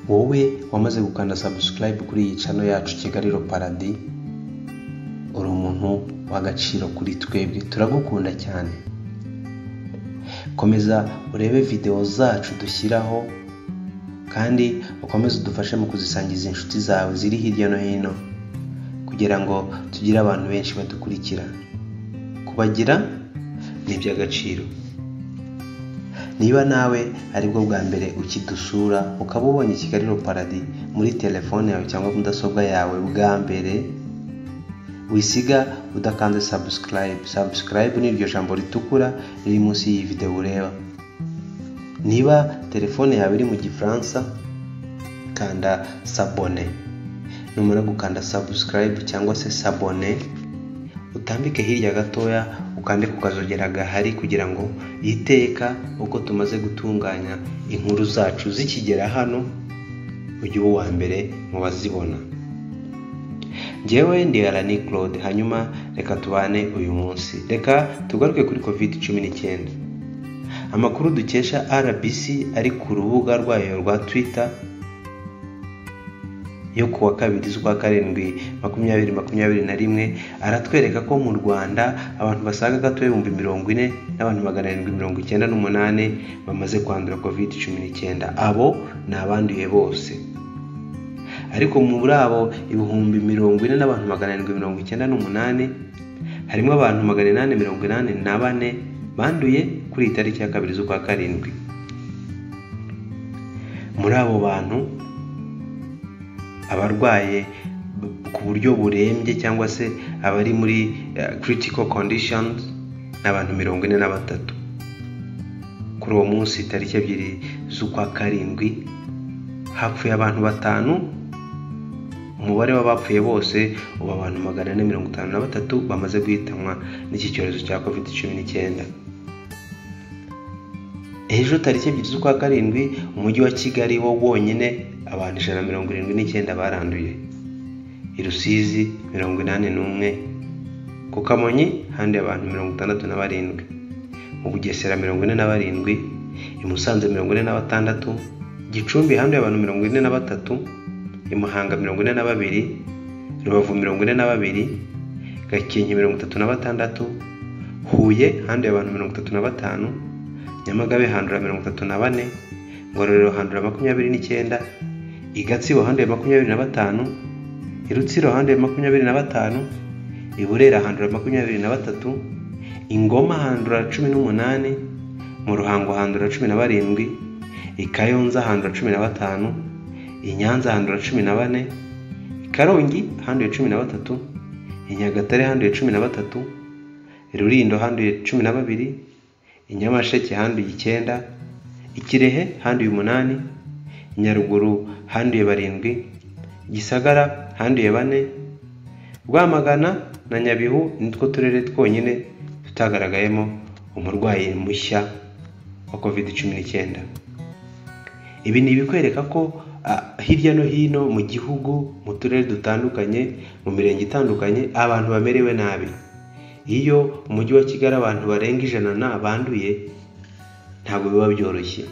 wowe wamaze gukanda subscribe kuri iyi channel yacu Kigaliro Paradis uri umuntu w'agaciro kuri twebwe, turagukunda cyane. Komeza urebe video zacu dushyiraho kandi ukomeze udufashe mu kuzisangiza inshuti zawe ziri hirya no hino kugira ngo tugire abantu benshi badukurikira. Kubagira ni iby'agaciro. Niba nawe aribwo bwa mbere ukidusura ukaba ubonye Kigaliro Paradis muri telefone yawe cyangwa mudasobwa yawe bwa mbere, wisiga udakanze subscribe ni iryo jambo ritukura riri munsi y'iyi video ureba. Niba telefone yawe iri mu Gifaransa, kanda s'abonner. Numara gukanda subscribe cyangwa se s'abonner, utambike hirya gatoya ukande kukazogera gahari kugira ngo iteka uko tumaze gutunganya inkuru zacu zikigera hano ujye uwa mbere mu bazibona. Jewe ndi Alani Claude, hanyuma reka tubane uyu munsi. Reka tugaruke kuri COVID-19. Amakuru dukesha RBC ari ku rubuga rwayo rwa Twitter yo kuwa 2/7/2021 aratwereka ko mu Rwanda abantu basaga gato 40,000 n'abantu 798 bamaze kwandura COVID-19. Abo ni abanduye bose. Ariko muri abo 40,000 n'abantu 798 harimo abantu 884 banduye kuri itariki ya 2/7. Muri abo bantu abarwaye ku buryo burembye cyangwa se abari muri critical conditions n'abantu 43. Kuri uwo munsi tariki 2/7 hapfuye abantu 5. Umubare w'abapfuye bose uba abantu 453 bamaze guhitanwa n'iki cyorezo cya COVID-19. Ejo tariki 2/7 umujyi wa Kigali wo wonyine abantu 179 baranduye. I Rusizi 81, ku Kamonyi handi abantu 67, mu Bugesera 47, i Musanze 46, Gicumbi handi abantu 43, i Muhanga 42, Rubavu 42, Gakenke 36, Huye handi abantu 35, Nyamagabe handura 34, Ngororero handura 29, i Gatsibo handura 25, i Rutsiro handura 25, i Burera handura 23, i Ngoma handura 18, mu Ruhango handura 17, i Kayonza handura 15, i Nyanza handura 14, i Karongi handura 13, i Nyagatare handura 13, i Rulindo handura 12, i Nyamasheke handura 9, i Kirehe handura 8, i Nyaruguru handura 7, Gisagara handura 4, Rwamagana na Nyabihu nitwo turere twonyine tutagaragayemo umurwayi mushya wa COVID-19. Ibi ni bikwereka ko hirya no hino mu gihugu mu turere dutandukanye mu mirenge itandukanye abantu bamerewe nabi. Iyo umujyi wa Kigali abantu barenga 100 banduye ntabwo biba byoroshye.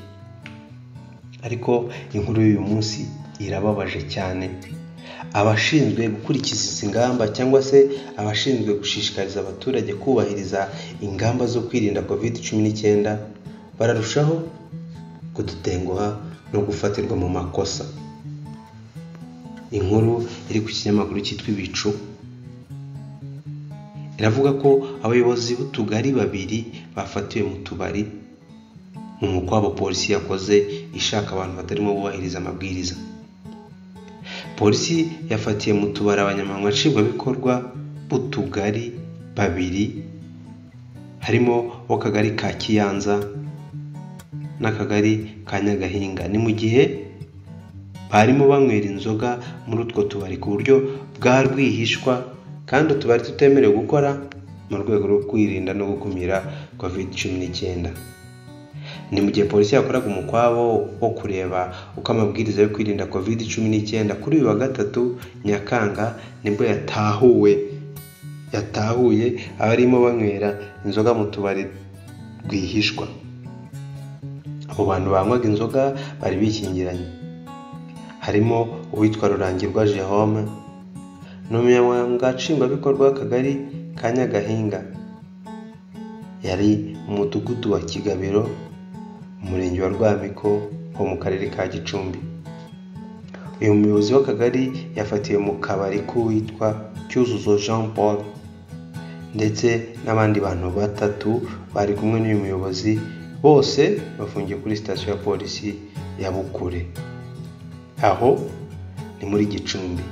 Ariko inkuru y'uyu munsi irababaje cyane. Abashinzwe gukurikiza izi ngamba cyangwa se abashinzwe gushishikariza abaturage kubahiriza ingamba zo kwirinda COVID-19 bararushaho kudutenguha no gufatirwa mu makosa. Inkuru iri ku kinyamakuru cyitwa Ibicu iravuga ko abayobozi b'utugari 2 bafatiwe mu tubari mu mukwabo polisi yakoze ishaka abantu batarimo bubahiriza amabwiriza. Polisi yafatiye mu tubari abanyamabanga nshingwabikorwa b'utugari 2 harimo w'akagari ka Kiyanza n'akagari ka Nyagahinga. Ni mu gihe barimo banywera inzoga muri utwo tubari ku buryo bwa rwihishwa kandi utubari tutemerewe gukora mu rwego rwo kwirinda no gukumira COVID-19. Ni mu gihe polisi yakoraga umukwabo wo kureba uko amabwiriza yo kwirinda COVID-19 kuri uyu wa 3 Nyakanga nibwo yatahuye abarimo banywera inzoga mu tubari rwihishwa. Abo bantu banywaga inzoga bari bikingiranye. harimo uwitwa Rurangirwa Jerome, n'umunyamabanga nshingwabikorwa w'akagari ka Nyagahinga, yari mu mudugudu wa Kigabiro, umurenge wa Rwamiko ho mu karere ka Gicumbi. Uyu muyobozi w'akagari yafatiwe mu kabari k'uwitwa Cyuzuzo Jean Paul ndetse n'abandi bantu 3 bari kumwe n'uyu muyobozi, bose bafungiye kuri sitasiyo ya polisi ya Bukure, aho ni muri Gicumbi.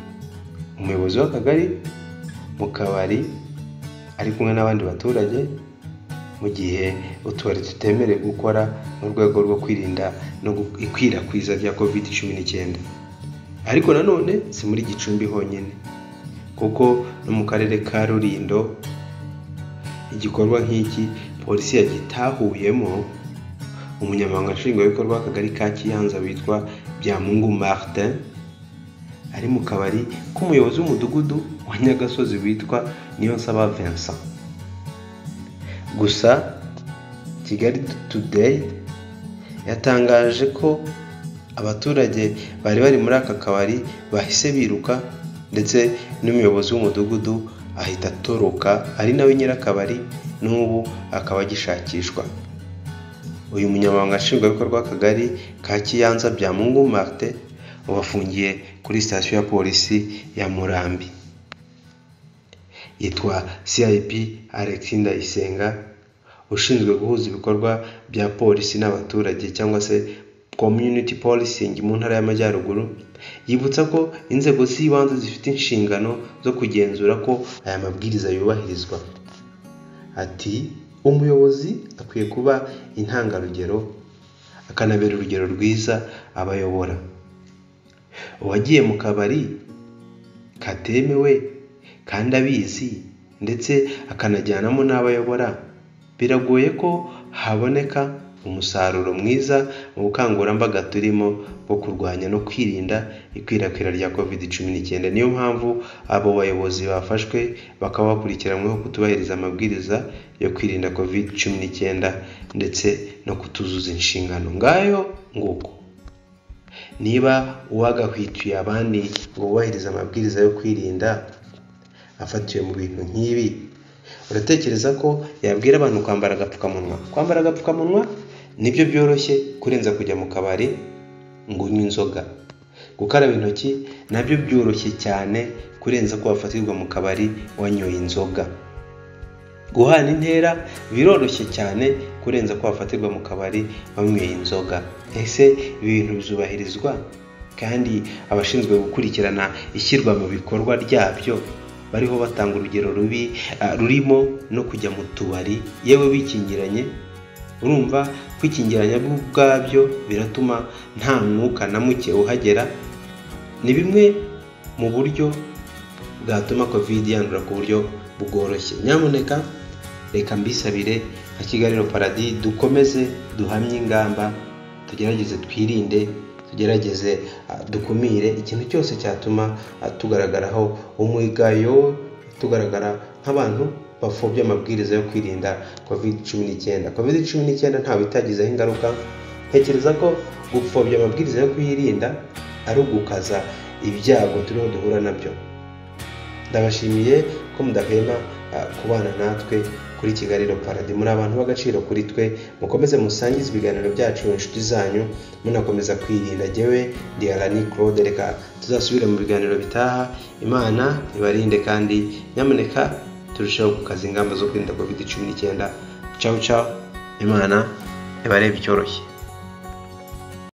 Umuyobozi w'akagari mu kabari ari kumwe n'abandi baturage, mu gihe utubari tutemerewe gukora mu rwego rwo kwirinda no ikwirakwiza rya COVID-19. Ariko nanone si muri Gicumbi honyine, kuko no mu karere ka Rulindo igikorwa nk'iki polisi yagitahuyemo. Umunyamabanga nshingwabikorwa w'akagari ka Kiyanza witwa Byamungu Martin ari mu kabari k'umuyobozi w'umudugudu wa Nyagasozi witwa Niyonsaba Vincent. Gusa Kigali Today yatangaje ko abaturage bari bari muri aka kabari bahise biruka, ndetse n'umuyobozi w'umudugudu ahita atoroka, ari nawe nyirakabari, n'ubu akaba agishakishwa. Uyu munyamabanga nshingwabikorwa w'akagari ka Kiyanza Byamungu Martin ubafungiye kuri sitasiyo ya polisi ya Murambi. Yitwa CIP Alexis Ndayisenga, ushinzwe guhuza ibikorwa bya polisi n'abaturage cyangwa se community policing mu ntara y'Amajyaruguru. Yibutsa ko inzego z'ibanze zifite inshingano zo kugenzura ko aya mabwiriza yubahirizwa. Ati umuyobozi akwiye kuba intangarugero, akanabera urugero rwiza abayobora. Uwagiye mu kabari katemewe kandi abizi ndetse akanajyanamo n'abayobora, biragoye ko haboneka umusaruro mwiza mu bukangurambaga turimo bwo kurwanya no kwirinda ikwirakwira rya COVID-19. Niyo mpamvu abo bayobozi bafashwe bakaba bakurikiranyweho kutubahiriza amabwiriza yo kwirinda COVID-19 ndetse no kutuzuza inshingano. Ngayo nguko, niba uwagahwituye abandi ngo bubahirize amabwiriza yo kwirinda afatiwe mu bintu nk'ibi, uratekereza ko yabwira abantu kwambara agapfukamunwa? Kwambara agapfukamunwa nibyo byoroshye kurenza kujya mu kabari ngo unywe inzoga. Gukaraba intoki nabyo byoroshye cyane kurenza ko wafatirwa mu kabari wanyoye inzoga. Guhana intera biroroshye cyane kurenza ko wafatirwa mu kabari wanyoye inzoga. Ese ibintu bizubahirizwa? Kandi abashinzwe gukurikirana ishyirwa mu bikorwa ryabyo bariho batanga urugero rurimo no kujya mu tubari yewe bikingiranye. Urumva kwikingiranya ubwabyo biratuma nta mwuka na muke uhagera. Ni bimwe mu buryo bwatuma COVID yandura ku buryo bworoshye. Nyamuneka reka mbisabire nka Kigali Paradis dukomeze duhamye ingamba, tugerageze twirinde, tugerageze dukumire ikintu cyose cyatuma tugaragaraho umugayo, tugaragara nk'abantu bafobya amabwiriza yo kwirinda COVID-19. COVID-19 ntawe itagizeho ingaruka. Ntekereza ko gupfobya amabwiriza yo kwirinda ari ugukaza ibyago turiho duhura nabyo. Ndabashimiye ko mudahwema kubana natwe kuri Kigali Paradis. Muri abantu b'agaciro kuri twe, mukomeze musangize ibiganiro byacu inshuti zanyu, munakomeza kwirinda. Jyewe ndi Alani Claude, reka tuzasubire mu biganiro bitaha. Imana ibarinde kandi nyamuneka turushaho gukaza ingamba zo kwirinda COVID-19. Ciao ciao, Imana ibarebe icyoroshye.